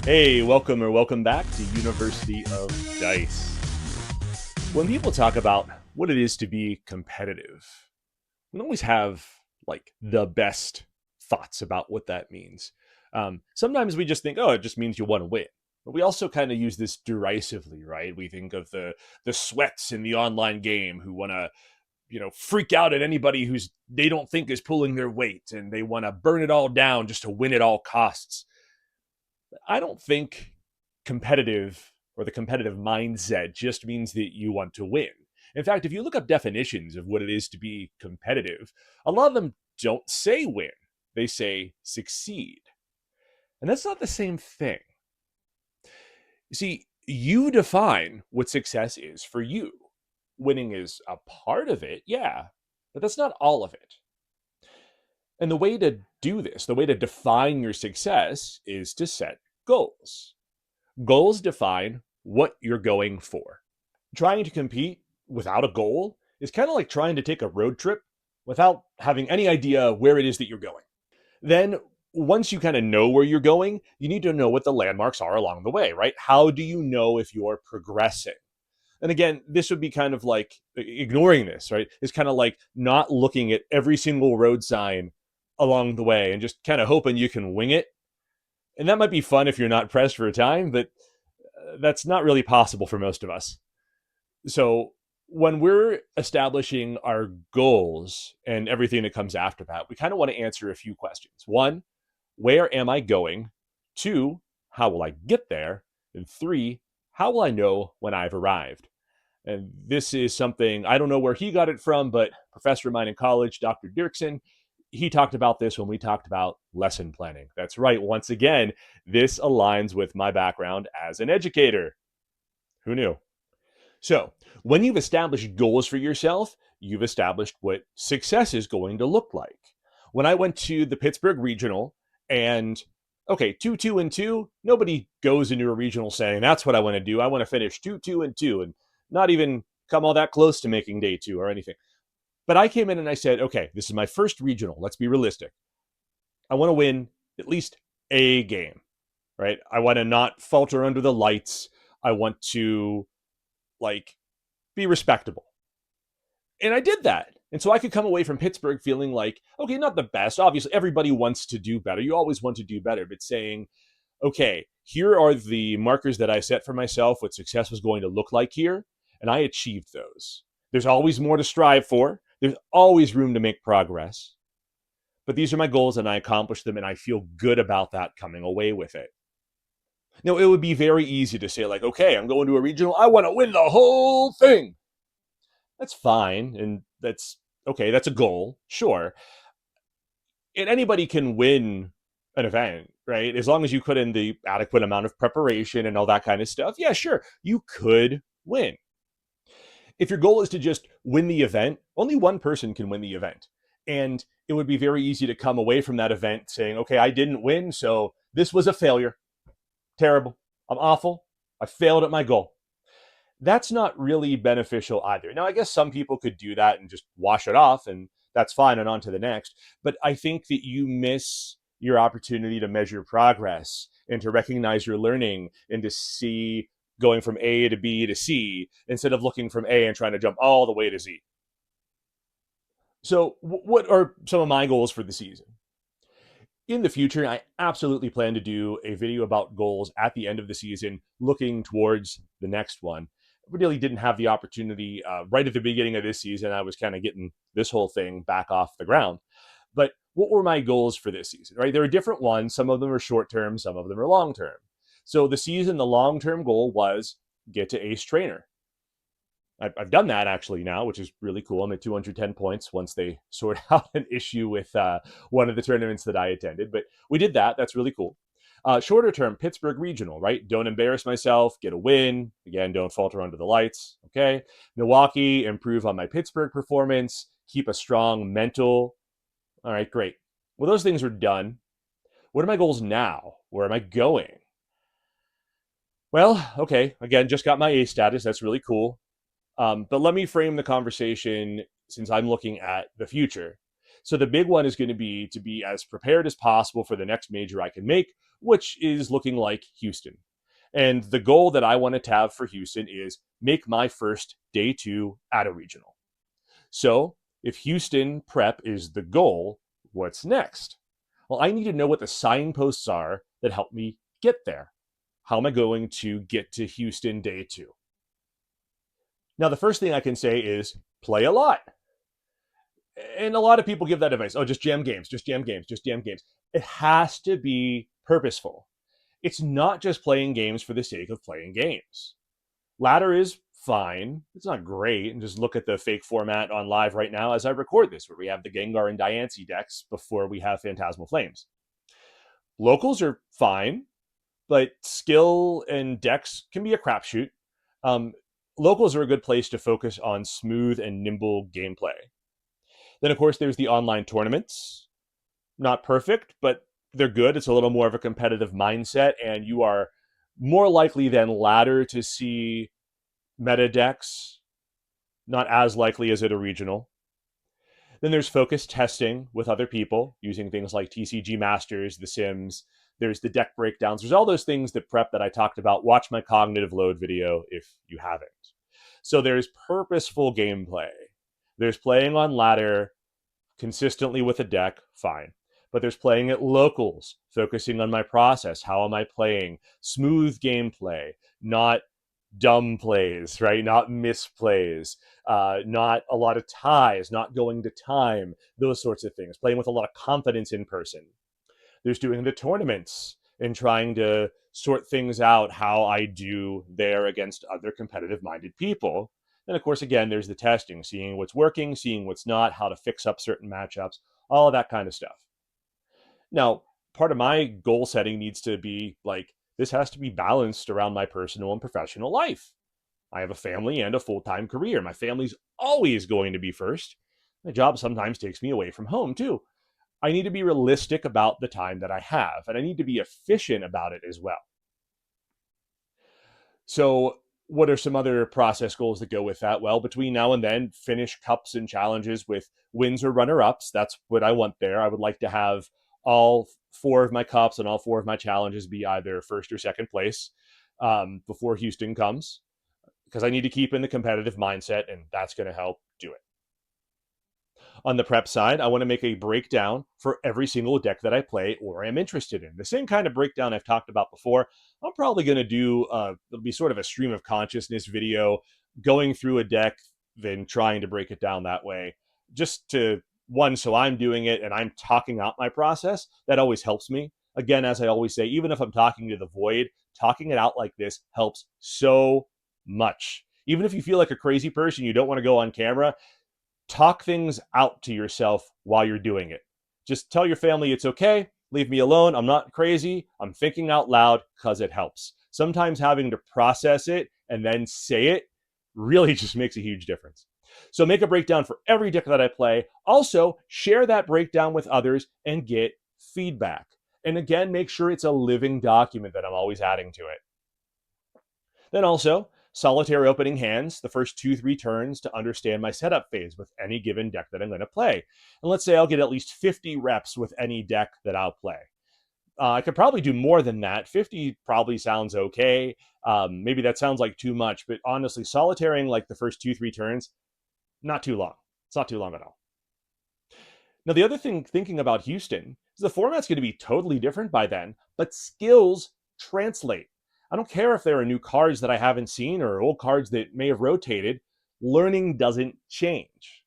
Hey, welcome back to University of Dice. When people talk about what it is to be competitive, we don't always have like the best thoughts about what that means. Sometimes we just think, oh, it just means you want to win. But we also kind of use this derisively, right? We think of the sweats in the online game who want to, freak out at anybody who's they don't think is pulling their weight, and they want to burn it all down just to win at all costs. I don't think competitive or the competitive mindset just means that you want to win. In fact, if you look up definitions of what it is to be competitive, a lot of them don't say win, they say succeed. And that's not the same thing. You see, you define what success is for you. Winning is a part of it, yeah, but that's not all of it. And the way to do this, the way to define your success is to set goals. Goals define what you're going for. Trying to compete without a goal is kind of like trying to take a road trip without having any idea where it is that you're going. Then, once you kind of know where you're going, you need to know what the landmarks are along the way, right? How do you know if you're progressing? And again, this would be kind of like ignoring this, right? It's kind of like not looking at every single road sign along the way and just kind of hoping you can wing it. And that might be fun if you're not pressed for time, but that's not really possible for most of us. So when we're establishing our goals and everything that comes after that, we kind of want to answer a few questions. One, where am I going? Two, how will I get there? And three, how will I know when I've arrived? And this is something I don't know where he got it from, but a professor of mine in college, Dr. Dirksen, he talked about this when we talked about lesson planning. That's right. Once again, this aligns with my background as an educator. Who knew? So, when you've established goals for yourself, you've established what success is going to look like. When I went to the Pittsburgh Regional, and okay, 2, 2, and 2, nobody goes into a regional saying, that's what I want to do. I want to finish 2, 2, and 2, and not even come all that close to making day two or anything. But I came in and I said, okay, this is my first regional. Let's be realistic. I want to win at least a game, right? I want to not falter under the lights. I want to like be respectable. And I did that. And so I could come away from Pittsburgh feeling like, okay, not the best. Obviously, everybody wants to do better. You always want to do better, but saying, okay, here are the markers that I set for myself, what success was going to look like here, and I achieved those. There's always more to strive for, there's always room to make progress. But these are my goals, and I accomplished them, and I feel good about that coming away with it. Now, it would be very easy to say, like, okay, I'm going to a regional, I want to win the whole thing. That's fine, and that's okay, that's a goal, sure. And anybody can win an event, right? As long as you put in the adequate amount of preparation and all that kind of stuff, yeah, sure, you could win. If your goal is to just win the event, only one person can win the event. And it would be very easy to come away from that event saying, okay, I didn't win, so this was a failure. Terrible. I'm awful. I failed at my goal. That's not really beneficial either. Now, I guess some people could do that and just wash it off, and that's fine, and on to the next. But I think that you miss your opportunity to measure progress and to recognize your learning and to see going from A to B to C instead of looking from A and trying to jump all the way to Z. So, what are some of my goals for the season? In the future, I absolutely plan to do a video about goals at the end of the season, looking towards the next one. I really didn't have the opportunity right at the beginning of this season. I was kind of getting this whole thing back off the ground. But what were my goals for this season, right? There are different ones. Some of them are short term, some of them are long term. So the season, the long term goal was get to ace trainer. I've done that actually now, which is really cool. I'm at 210 points once they sort out an issue with one of the tournaments that I attended. But we did that. That's really cool. Shorter term, Pittsburgh Regional, right? Don't embarrass myself, get a win. Again, don't falter under the lights. Okay. Milwaukee, improve on my Pittsburgh performance, keep a strong mental. All right, great. Well, those things are done. What are my goals now? Where am I going? Well, okay. Again, just got my A status. That's really cool. But let me frame the conversation since I'm looking at the future. So the big one is going to be as prepared as possible for the next major I can make, which is looking like Houston. And the goal that I want to have for Houston is make my first day 2 at a regional. So if Houston prep is the goal, what's next? Well, I need to know what the signposts are that help me get there. How am I going to get to Houston day 2? Now, the first thing I can say is play a lot. And a lot of people give that advice. Oh, just jam games, just jam games, just jam games. It has to be purposeful. It's not just playing games for the sake of playing games. Ladder is fine. It's not great. And just look at the fake format on live right now as I record this, where we have the Gengar and Diancie decks before we have Phantasmal Flames. Locals are fine, but skill and decks can be a crapshoot. Locals are a good place to focus on smooth and nimble gameplay. Then, of course, there's the online tournaments. Not perfect, but they're good. It's a little more of a competitive mindset, and you are more likely than ladder to see meta decks. Not as likely as at a regional. Then there's focused testing with other people using things like TCG Masters, The Sims. There's the deck breakdowns. There's all those things that prep that I talked about. Watch my cognitive load video if you haven't. So there's purposeful gameplay. There's playing on ladder consistently with a deck, fine. But there's playing at locals, focusing on my process. How am I playing? Smooth gameplay, not dumb plays, right? Not misplays, not a lot of ties, not going to time, those sorts of things. Playing with a lot of confidence in person. There's doing the tournaments and trying to sort things out how I do there against other competitive-minded people. And of course, again, there's the testing, seeing what's working, seeing what's not, how to fix up certain matchups, all of that kind of stuff. Now, part of my goal setting needs to be like, this has to be balanced around my personal and professional life. I have a family and a full-time career. My family's always going to be first. My job sometimes takes me away from home too. I need to be realistic about the time that I have, and I need to be efficient about it as well. So what are some other process goals that go with that? Well, between now and then, finish cups and challenges with wins or runner-ups. That's what I want there. I would like to have all 4 of my cups and all 4 of my challenges be either first or second place before Houston comes, because I need to keep in the competitive mindset, and that's going to help do it. On the prep side, I want to make a breakdown for every single deck that I play or am interested in. The same kind of breakdown I've talked about before. I'm probably going to do, it'll be sort of a stream of consciousness video going through a deck, then trying to break it down that way. Just to, one, so I'm doing it and I'm talking out my process. That always helps me. Again, as I always say, even if I'm talking to the void, talking it out like this helps so much. Even if you feel like a crazy person, you don't want to go on camera, talk things out to yourself while you're doing it. Just tell your family it's okay. Leave me alone. I'm not crazy. I'm thinking out loud because it helps. Sometimes having to process it and then say it really just makes a huge difference. So make a breakdown for every deck that I play. Also, share that breakdown with others and get feedback. And again, make sure it's a living document that I'm always adding to it. Then also, solitaire opening hands the first 2-3 turns to understand my setup phase with any given deck that I'm going to play. And let's say I'll get at least 50 reps with any deck that I'll play. I could probably do more than that. 50 probably sounds okay. Maybe that sounds like too much, but honestly, solitairing like the first 2-3 turns, not too long. It's not too long at all. Now, the other thing thinking about Houston is the format's going to be totally different by then, but skills translate. I don't care if there are new cards that I haven't seen or old cards that may have rotated. Learning doesn't change.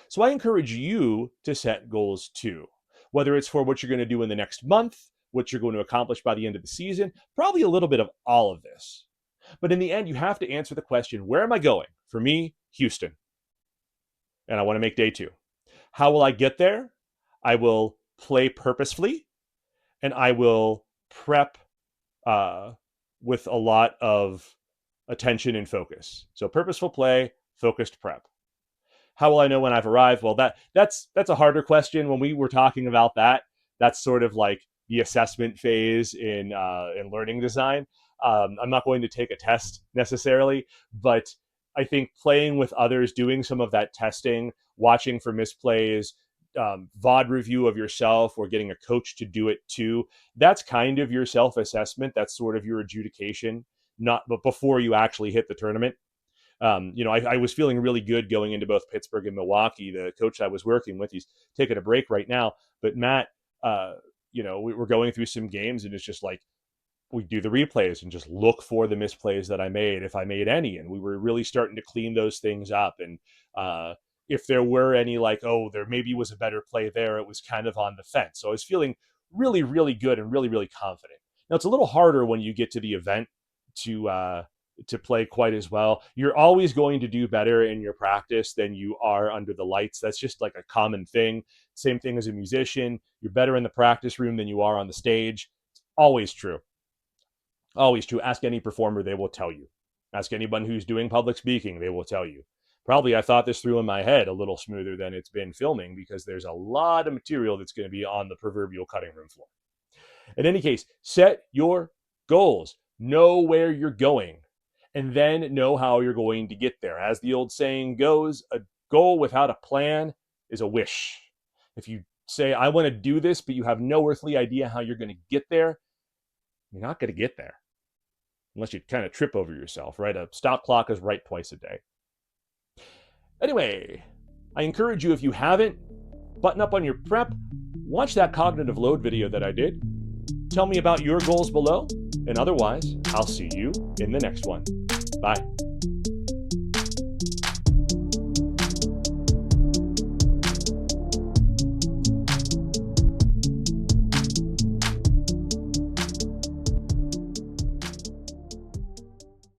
So I encourage you to set goals too, whether it's for what you're going to do in the next month, what you're going to accomplish by the end of the season, probably a little bit of all of this. But in the end, you have to answer the question, where am I going? For me, Houston. And I want to make day 2. How will I get there? I will play purposefully, and I will prep with a lot of attention and focus. So purposeful play, focused prep. How will I know when I've arrived? Well, that's a harder question. When we were talking about that, that's sort of like the assessment phase in learning design. I'm not going to take a test necessarily, but I think playing with others, doing some of that testing, watching for misplays, VOD review of yourself or getting a coach to do it too, that's kind of your self-assessment. That's sort of your adjudication, not but before you actually hit the tournament. I was feeling really good going into both Pittsburgh and Milwaukee. The coach I was working with, he's taking a break right now. But Matt, we're going through some games, and it's just like we do the replays and just look for the misplays that I made, if I made any. And we were really starting to clean those things up. And if there were any there maybe was a better play there, it was kind of on the fence. So I was feeling really, really good and really, really confident. Now, it's a little harder when you get to the event to play quite as well. You're always going to do better in your practice than you are under the lights. That's just like a common thing. Same thing as a musician. You're better in the practice room than you are on the stage. It's always true. Always true. Ask any performer, they will tell you. Ask anyone who's doing public speaking, they will tell you. Probably I thought this through in my head a little smoother than it's been filming, because there's a lot of material that's going to be on the proverbial cutting room floor. In any case, set your goals. Know where you're going, and then know how you're going to get there. As the old saying goes, a goal without a plan is a wish. If you say, I want to do this, but you have no earthly idea how you're going to get there, you're not going to get there. Unless you kind of trip over yourself, right? A stop clock is right twice a day. Anyway, I encourage you, if you haven't, button up on your prep, watch that cognitive load video that I did. Tell me about your goals below, and otherwise, I'll see you in the next one. Bye.